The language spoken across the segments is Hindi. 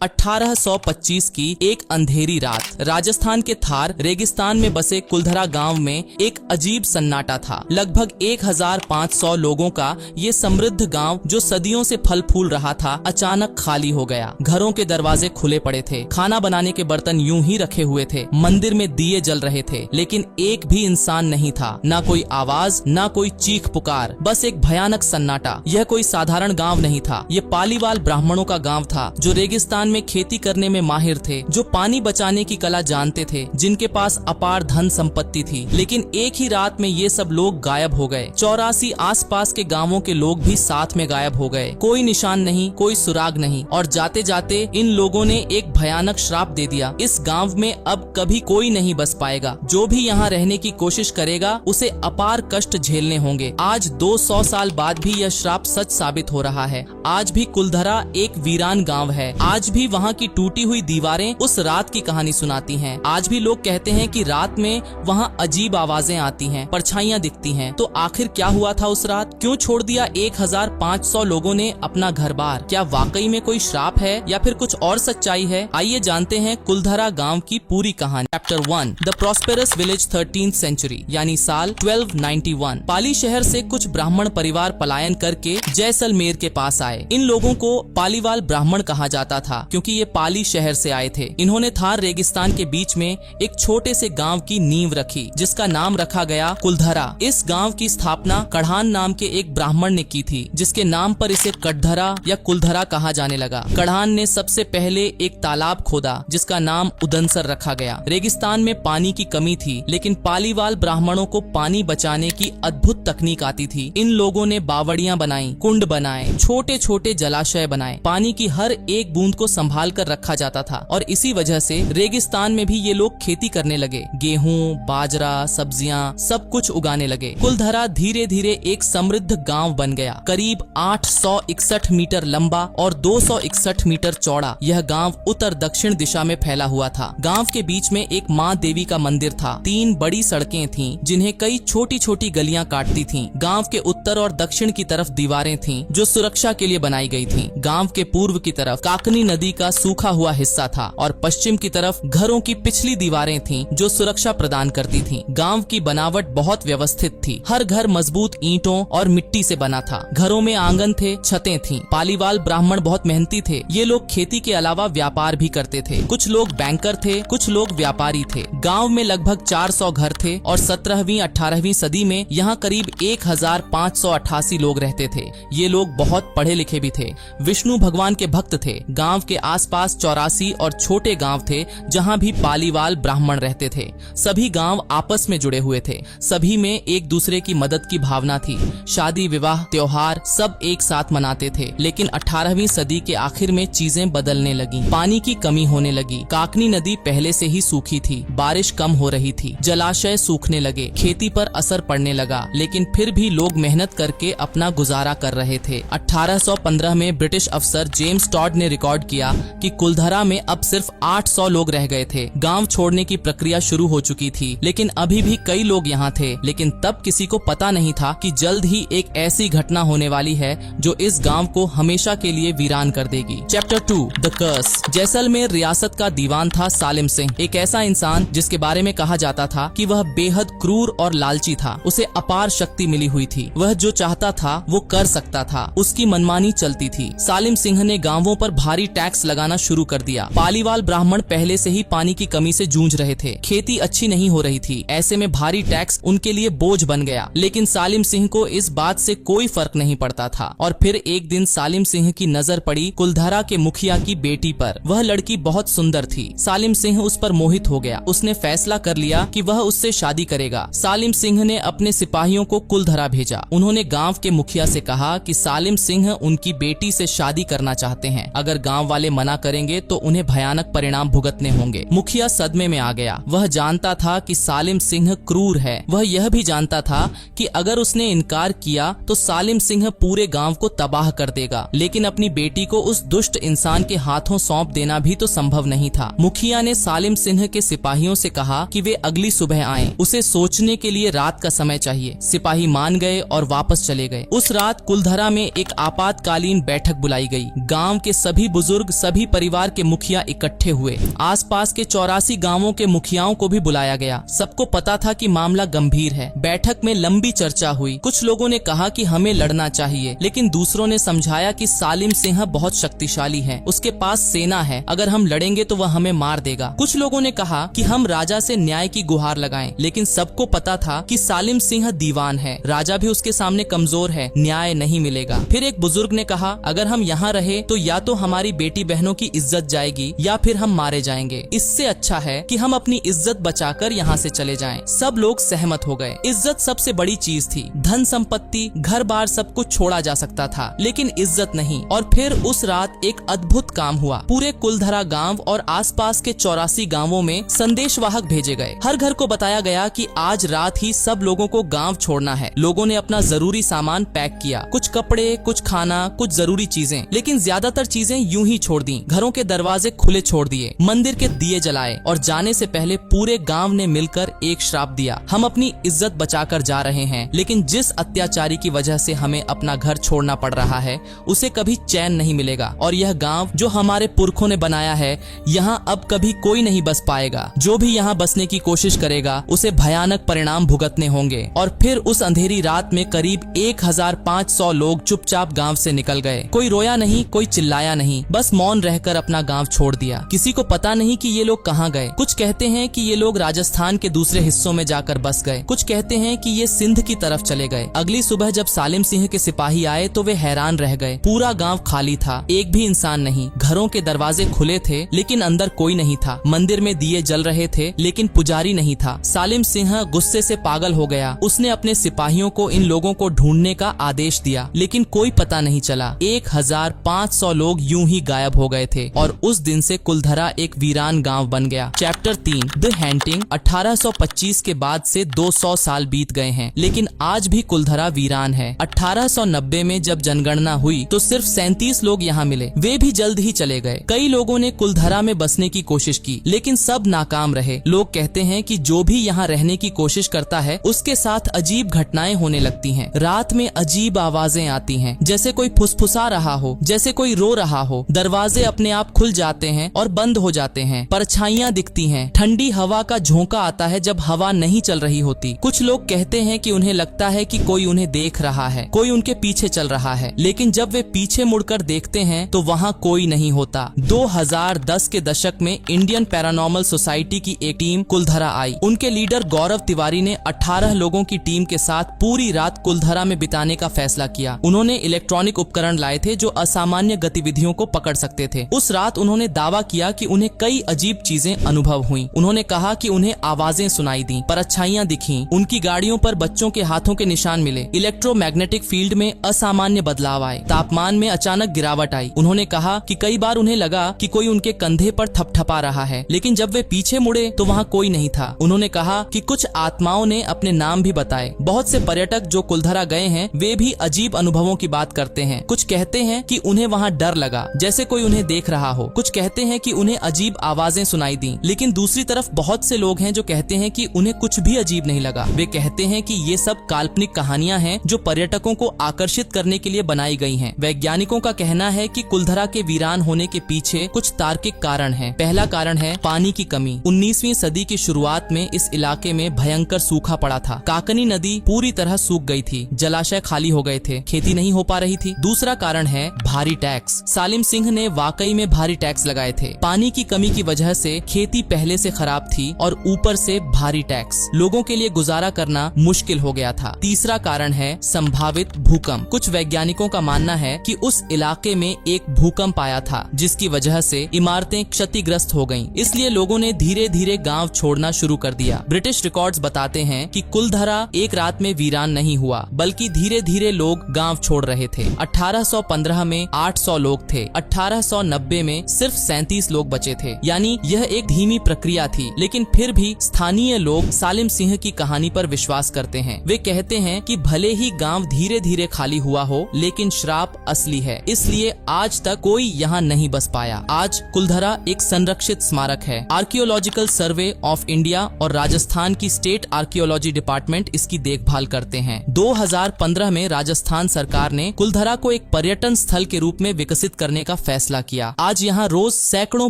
1825 की एक अंधेरी रात राजस्थान के थार रेगिस्तान में बसे कुलधरा गांव में एक अजीब सन्नाटा था। लगभग 1500 लोगों का ये समृद्ध गांव जो सदियों से फल फूल रहा था अचानक खाली हो गया। घरों के दरवाजे खुले पड़े थे, खाना बनाने के बर्तन यूं ही रखे हुए थे, मंदिर में दिए जल रहे थे, लेकिन एक भी इंसान नहीं था। ना कोई आवाज, ना कोई चीख पुकार, बस एक भयानक सन्नाटा। यह कोई साधारण गांव नहीं था, ये पालीवाल ब्राह्मणों का गांव था जो रेगिस्तान में खेती करने में माहिर थे, जो पानी बचाने की कला जानते थे, जिनके पास अपार धन संपत्ति थी। लेकिन एक ही रात में ये सब लोग गायब हो गए। 84 आसपास के गांवों के लोग भी साथ में गायब हो गए। कोई निशान नहीं, कोई सुराग नहीं, और जाते जाते इन लोगों ने एक भयानक श्राप दे दिया। इस गांव में अब कभी कोई नहीं बस पाएगा। जो भी यहाँ रहने की कोशिश करेगा उसे अपार कष्ट झेलने होंगे। आज 200 साल बाद भी यह श्राप सच साबित हो रहा है। आज भी कुलधरा एक वीरान गांव है। आज भी वहाँ की टूटी हुई दीवारें उस रात की कहानी सुनाती हैं। आज भी लोग कहते हैं कि रात में वहाँ अजीब आवाजें आती हैं, परछाइयाँ दिखती हैं। तो आखिर क्या हुआ था उस रात? क्यों छोड़ दिया 1500 लोगों ने अपना घर बार? क्या वाकई में कोई श्राप है या फिर कुछ और सच्चाई है? आइए जानते हैं कुलधरा गांव की पूरी कहानी। Chapter 1, the prosperous village 13th century, यानी साल 1291। पाली शहर से कुछ ब्राह्मण परिवार पलायन करके जैसलमेर के पास आए। इन लोगों को पालीवाल ब्राह्मण कहा जाता था क्योंकि ये पाली शहर से आए थे। इन्होंने थार रेगिस्तान के बीच में एक छोटे से गांव की नींव रखी जिसका नाम रखा गया कुलधरा। इस गांव की स्थापना कढ़ान नाम के एक ब्राह्मण ने की थी, जिसके नाम पर इसे कटधरा या कुलधरा कहा जाने लगा। कढ़ान ने सबसे पहले एक तालाब खोदा जिसका नाम उदनसर रखा गया। रेगिस्तान में पानी की कमी थी, लेकिन पालीवाल ब्राह्मणों को पानी बचाने की अद्भुत तकनीक आती थी। इन लोगों ने बावड़ियां बनाई, कुंड बनाए, छोटे छोटे जलाशय बनाए। पानी की हर एक बूंद को संभाल कर रखा जाता था और इसी वजह से रेगिस्तान में भी ये लोग खेती करने लगे। गेहूं, बाजरा, सब्जियां सब कुछ उगाने लगे। कुलधरा धीरे धीरे एक समृद्ध गांव बन गया। करीब 861 मीटर लंबा और 261 मीटर चौड़ा यह गांव उत्तर दक्षिण दिशा में फैला हुआ था। गांव के बीच में एक माँ देवी का मंदिर था। 3 बड़ी सड़कें थीं, जिन्हें कई छोटी छोटी गलियां काटती थीं। गांव के उत्तर और दक्षिण की तरफ दीवारें थीं, जो सुरक्षा के लिए बनाई गई थीं। गांव के पूर्व की तरफ काकनी नदी का सूखा हुआ हिस्सा था और पश्चिम की तरफ घरों की पिछली दीवारें थीं, जो सुरक्षा प्रदान करती थीं। गांव की बनावट बहुत व्यवस्थित थी। हर घर मजबूत ईंटों और मिट्टी से बना था। घरों में आंगन थे, छतें थीं। पालीवाल ब्राह्मण बहुत मेहनती थे। ये लोग खेती के अलावा व्यापार भी करते थे। कुछ लोग बैंकर थे, कुछ लोग व्यापारी थे। गांव में लगभग 400 घर थे और 17वीं 18वीं सदी में यहाँ करीब 1588 लोग रहते थे। ये लोग बहुत पढ़े लिखे भी थे। विष्णु भगवान के भक्त थे। गांव के आसपास 84 और छोटे गांव थे जहां भी पालीवाल ब्राह्मण रहते थे। सभी गांव आपस में जुड़े हुए थे। सभी में एक दूसरे की मदद की भावना थी। शादी, विवाह, त्योहार सब एक साथ मनाते थे। लेकिन 18वीं सदी के आखिर में चीजें बदलने लगी। पानी की कमी होने लगी। काकनी नदी पहले से ही सूखी थी। बारिश कम हो रही थी। जलाशय सूखने लगे। खेती पर असर पड़ने लगा। लेकिन फिर भी लोग मेहनत करके अपना गुजारा कर रहे थे। 1815 में ब्रिटिश अफसर जेम्स टॉड ने रिकॉर्ड किया कि कुलधरा में अब सिर्फ 800 लोग रह गए थे। गांव छोड़ने की प्रक्रिया शुरू हो चुकी थी, लेकिन अभी भी कई लोग यहाँ थे। लेकिन तब किसी को पता नहीं था कि जल्द ही एक ऐसी घटना होने वाली है जो इस गांव को हमेशा के लिए वीरान कर देगी। चैप्टर 2, द कर्स। जैसलमेर रियासत का दीवान था सालिम सिंह, एक ऐसा इंसान जिसके बारे में कहा जाता था कि वह बेहद क्रूर और लालची था। उसे अपार शक्ति मिली हुई थी। वह जो चाहता था वो कर सकता था। उसकी मनमानी चलती थी। सालिम सिंह ने गांवों पर भारी टैक्स लगाना शुरू कर दिया। पालीवाल ब्राह्मण पहले से ही पानी की कमी से जूझ रहे थे। खेती अच्छी नहीं हो रही थी। ऐसे में भारी टैक्स उनके लिए बोझ बन गया। लेकिन सालिम सिंह को इस बात से कोई फर्क नहीं पड़ता था। और फिर एक दिन सालिम सिंह की नजर पड़ी कुलधरा के मुखिया की बेटी पर। वह लड़की बहुत सुंदर थी। सालिम सिंह उस पर मोहित हो गया। उसने फैसला कर लिया कि वह उससे शादी करेगा। सालिम सिंह ने अपने सिपाहियों को कुलधरा भेजा। उन्होंने गांव के मुखिया से कहा कि सालिम सिंह उनकी बेटी से शादी करना चाहते हैं। अगर गांव वाले मना करेंगे तो उन्हें भयानक परिणाम भुगतने होंगे। मुखिया सदमे में आ गया। वह जानता था कि सालिम सिंह क्रूर है। वह यह भी जानता था कि अगर उसने इनकार किया तो सालिम सिंह पूरे गांव को तबाह कर देगा। लेकिन अपनी बेटी को उस दुष्ट इंसान के हाथों सौंप देना भी तो संभव नहीं था। मुखिया ने सालिम सिंह के सिपाहियों से कहा कि वे अगली सुबह आएं। उसे सोचने के लिए रात का समय चाहिए। सिपाही मान गए और वापस चले गए। उस रात कुलधरा में एक आपातकालीन बैठक बुलाई गई। गांव के सभी बुजुर्ग, सभी परिवार के मुखिया इकट्ठे हुए। आसपास के 84 गांवों के मुखियाओं को भी बुलाया गया। सबको पता था कि मामला गंभीर है। बैठक में लंबी चर्चा हुई। कुछ लोगों ने कहा कि हमें लड़ना चाहिए, लेकिन दूसरों ने समझाया कि सालिम सिंह बहुत शक्तिशाली है, उसके पास सेना है, अगर हम लड़ेंगे तो वह हमें मार देगा। कुछ लोगों ने कहा कि हम राजा से न्याय की गुहार लगाएं, लेकिन सबको पता था कि सालिम सिंह दीवान है, राजा भी उसके सामने कमजोर है, न्याय नहीं मिलेगा। फिर एक बुजुर्ग ने कहा, अगर हम यहाँ रहे तो या तो हमारी बेटी बहनों की इज्जत जाएगी या फिर हम मारे जाएंगे। इससे अच्छा है कि हम अपनी इज्जत बचाकर यहाँ से चले जाएं। सब लोग सहमत हो गए। इज्जत सबसे बड़ी चीज थी। धन संपत्ति, घर बार सब कुछ छोड़ा जा सकता था, लेकिन इज्जत नहीं। और फिर उस रात एक अद्भुत काम हुआ। पूरे कुलधरा गांव और आसपास के 84 गांवों में संदेशवाहक भेजे गए। हर घर को बताया गया कि आज रात ही सब लोगों को गांव छोड़ना है। लोगों ने अपना जरूरी सामान पैक किया, कुछ कपड़े, कुछ खाना, कुछ जरूरी चीजें, लेकिन ज्यादातर चीजें यूं ही छोड़ दी। घरों के दरवाजे खुले छोड़ दिए, मंदिर के दिए जलाए और जाने से पहले पूरे गांव ने मिलकर एक श्राप दिया, हम अपनी इज्जत बचाकर जा रहे हैं, लेकिन जिस अत्याचारी की वजह से हमें अपना घर छोड़ना पड़ रहा है उसे कभी चैन नहीं मिलेगा, और यह गांव जो हमारे पुरखों ने बनाया है यहाँ अब कभी कोई नहीं बस पाएगा। जो भी यहाँ बसने की कोशिश करेगा उसे भयानक परिणाम भुगतने होंगे। और फिर उस अंधेरी रात में करीब 1500 लोग चुपचाप गांव से निकल गए। कोई रोया नहीं, कोई चिल्लाया नहीं, बस मौन रहकर अपना गांव छोड़ दिया। किसी को पता नहीं कि ये लोग कहाँ गए। कुछ कहते हैं कि ये लोग राजस्थान के दूसरे हिस्सों में जाकर बस गए, कुछ कहते हैं कि ये सिंध की तरफ चले गए। अगली सुबह जब सालिम सिंह के सिपाही आए तो वे हैरान रह गए। पूरा गांव खाली था, एक भी इंसान नहीं। घरों के दरवाजे खुले थे लेकिन अंदर कोई नहीं था। मंदिर में दिए जल रहे थे लेकिन पुजारी नहीं था। सालिम सिंह गुस्से से पागल हो गया। उसने अपने सिपाहियों को इन लोगों को ढूंढने का आदेश दिया, लेकिन कोई पता नहीं चला। 1500 लोग यूं ही गायब हो गए थे और उस दिन से कुलधरा एक वीरान गांव बन गया। Chapter 3 the हैंटिंग। 1825 के बाद से 200 साल बीत गए हैं, लेकिन आज भी कुलधरा वीरान है। 1890 में जब जनगणना हुई तो सिर्फ 37 लोग यहाँ मिले, वे भी जल्द ही चले गए। कई लोगों ने कुलधरा में बसने की कोशिश की, लेकिन सब नाकाम रहे। लोग कहते हैं कि जो भी यहाँ रहने की कोशिश करता है उसके साथ अजीब घटनाएं होने लगती हैं। रात में अजीब आवाजें आती हैं, जैसे कोई फुसफुसा रहा हो, जैसे कोई रो रहा हो। दरवाजे अपने आप खुल जाते हैं और बंद हो जाते हैं। परछाइयां दिखती हैं। ठंडी हवा का झोंका आता है जब हवा नहीं चल रही होती। कुछ लोग कहते हैं कि उन्हें लगता है कि कोई उन्हें देख रहा है, कोई उनके पीछे चल रहा है, लेकिन जब वे पीछे मुड़कर देखते हैं तो वहाँ कोई नहीं होता। 2010 के दशक में इंडियन पैरानॉर्मल सोसाइटी की एक टीम कुलधरा आई। उनके लीडर गौरव तिवारी ने 18 लोगों की टीम के साथ पूरी रात कुलधरा में बिताने का फैसला किया। उन्होंने इलेक्ट्रॉनिक उपकरण लाए थे जो असामान्य गतिविधियों को पकड़ सकते थे। उस रात उन्होंने दावा किया कि उन्हें कई अजीब चीजें अनुभव हुई। उन्होंने कहा कि उन्हें आवाजें सुनाई दी, परछाइयां दिखीं, उनकी गाड़ियों पर बच्चों के हाथों के निशान मिले, इलेक्ट्रोमैग्नेटिक फील्ड में असामान्य बदलाव आए, तापमान में अचानक गिरावट आई। उन्होंने कहा कि कई बार उन्हें लगा कि कोई उनके कंधे पर थपथपा रहा है, लेकिन जब वे पीछे मुड़े तो वहाँ कोई नहीं था। उन्होंने कहा कि कुछ आत्माओं ने अपने नाम भी बताए। बहुत से पर्यटक जो कुलधरा गए हैं वे भी अजीब अनुभवों की बात करते हैं। कुछ कहते हैं कि उन्हें वहाँ डर लगा, जैसे कोई उन्हें देख रहा हो। कुछ कहते हैं कि उन्हें अजीब आवाजें सुनाई दी, लेकिन दूसरी तरफ बहुत से लोग हैं जो कहते हैं कि उन्हें कुछ भी अजीब नहीं लगा। वे कहते हैं कि ये सब काल्पनिक कहानियां हैं जो पर्यटकों को आकर्षित करने के लिए बनाई गई हैं। वैज्ञानिकों का कहना है कि कुलधरा के वीरान होने के पीछे कुछ तार्किक कारण हैं। पहला कारण है पानी की कमी। 19वीं सदी की शुरुआत में इस इलाके में भयंकर सूखा पड़ा था। काकनी नदी पूरी तरह सूख गई थी, जलाशय खाली हो गए थे, खेती नहीं हो पा रही थी। दूसरा कारण है भारी टैक्स। सालिम सिंह ने वाकई में भारी टैक्स लगाए थे। पानी की कमी की वजह से खेती पहले से खराब थी और ऊपर से भारी टैक्स, लोगों के लिए गुजारा करना मुश्किल हो गया था। तीसरा कारण है संभावित भूकंप। कुछ वैज्ञानिकों का मानना है कि उस इलाके में एक भूकंप आया था जिसकी वजह से इमारतें क्षतिग्रस्त हो गईं। इसलिए लोगों ने धीरे धीरे गांव छोड़ना शुरू कर दिया। ब्रिटिश रिकॉर्ड्स बताते हैं कि कुलधरा एक रात में वीरान नहीं हुआ, बल्कि धीरे धीरे लोग गांव छोड़ रहे थे। 1815 में 800 लोग थे, 1890 में सिर्फ 37 लोग बचे थे। यानी यह एक धीमी प्रक्रिया थी, लेकिन फिर भी स्थानीय लोग सालिम सिंह की कहानी पर विश्वास करते हैं। वे कहते हैं कि भले ही गांव धीरे धीरे खाली हुआ हो, लेकिन श्राप असली है, इसलिए आज तक कोई यहाँ नहीं बस पाया। आज कुलधरा एक संरक्षित स्मारक है। आर्कियोलॉजिकल सर्वे ऑफ इंडिया और राजस्थान की स्टेट आर्कियोलॉजी डिपार्टमेंट इसकी देखभाल करते हैं। 2015 में राजस्थान सरकार ने कुलधरा को एक पर्यटन स्थल के रूप में विकसित करने का फैसला किया। आज यहाँ रोज सैकड़ों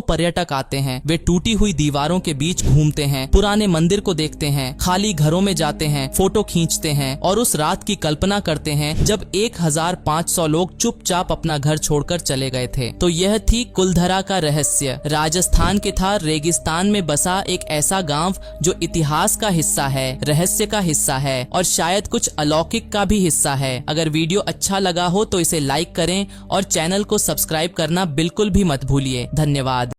पर्यटक आते हैं। वे टूटी हुई दीवारों के बीच घूमते हैं, पुराने मंदिर को देखते हैं, खाली घरों में जाते हैं, फोटो खींचते हैं और उस रात की कल्पना करते हैं जब 1500 लोग चुपचाप अपना घर छोड़कर चले गए थे। तो यह थी कुलधरा का रहस्य। राजस्थान के थार रेगिस्तान में बसा एक ऐसा गांव जो इतिहास का हिस्सा है, रहस्य का हिस्सा है और शायद कुछ अलौकिक का भी हिस्सा है। अगर वीडियो अच्छा लगा हो तो इसे लाइक करें और चैनल को सब्सक्राइब करना बिल्कुल भी मत भूलिए। धन्यवाद।